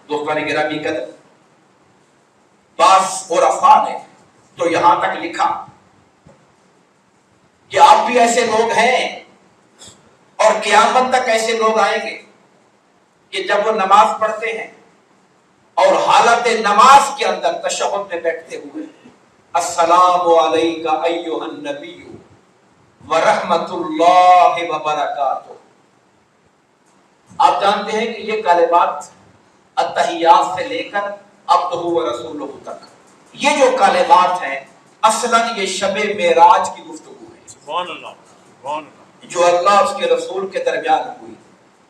دوستان گرامی قدر، بعض عرفاء نے تو یہاں تک لکھا کہ آپ بھی ایسے لوگ ہیں اور قیامت تک ایسے لوگ آئیں گے کہ جب وہ نماز پڑھتے ہیں اور حالت نماز کے اندر تشہد میں بیٹھتے ہوئے السلام علیکہ ایھا النبی ورحمۃ اللہ وبرکاتہ، آپ جانتے ہیں کہ یہ کلمات التحیات سے لے کر عبدہ ورسولہ تک، یہ جو کلمات ہیں اصلاً یہ شب معراج کی گفتگو ہے، سبحان اللہ، سبحان اللہ، جو اللہ اس کے رسول کے درمیان ہوئی،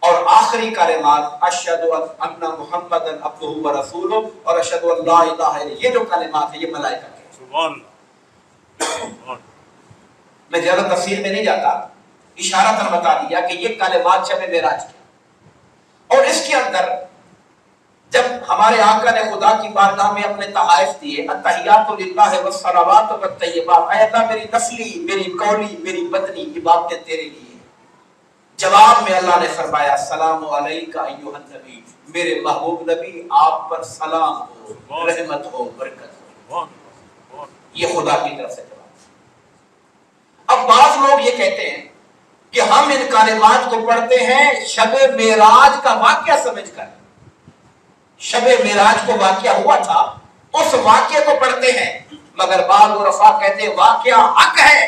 اور آخری کلمات اشہد ان محمد عبدہ ورسولہ اور اشہد ان لا الہ الا، یہ جو کلمات ہیں یہ ملائکہ کے، سبحان اللہ۔ میں زیادہ تفصیل میں نہیں جاتا، اشارتاً بتا دیا کہ یہ کلمات شب معراج کی، اور اس کے اندر جب ہمارے آقا نے خدا کی بارگاہ میں اپنے تحائف دیے التحیات للہ والصلوات والطیبات، اے اللہ میری نسلی، میری قولی، میری بدنی عبادتیں تیرے لیے، جواب میں اللہ نے فرمایا السلام علیکہ ایھا النبی، میرے محبوب نبی آپ پر سلام ہو، رحمت ہو، برکت ہو، یہ خدا کی طرف سے جواب۔ اب بعض لوگ یہ کہتے ہیں کہ ہم ان کلمات کو پڑھتے ہیں شب معراج کا واقعہ سمجھ کر، شب معراج کو واقعہ ہوا تھا اس واقعے کو پڑھتے ہیں، مگر بعض عرفاء کہتے ہیں واقعہ حق ہے،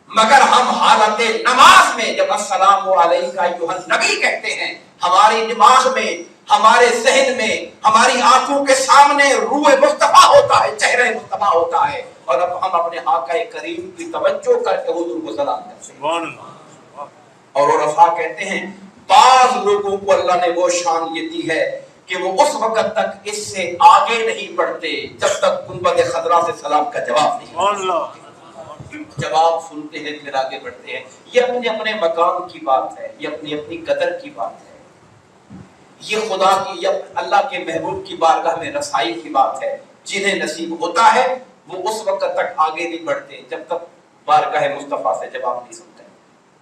مگر ہم حالت نماز میں جب السلام علیکہ ایھا النبی کہتے ہیں، ہماری دماغ میں، ہمارے ذہن میں، ہماری آنکھوں کے سامنے روح مصطفیٰ ہوتا ہے، چہرہ مصطفیٰ ہوتا ہے، اور اب ہم اپنے آقا کریم کی توجہ کر کے حضور کو سلام کرتے ہیں۔ اور عرفاء کہتے ہیں بعض لوگوں کو اللہ نے وہ شان یہ دی ہے کہ وہ اس وقت تک اس سے آگے نہیں بڑھتے جب تک گنبد خضرا سے سلام کا جواب نہیں، جواب سنتے ہیں پھر آگے بڑھتے ہیں۔ یہ اپنے اپنے مقام کی بات ہے، یہ اپنی اپنی قدر کی بات ہے، یہ خدا کی یا اللہ کے محبوب کی بارگاہ میں رسائی کی بات ہے۔ جنہیں نصیب ہوتا ہے وہ اس وقت تک آگے نہیں بڑھتے جب تک بارگاہ مصطفیٰ سے جواب نہیں سنتے۔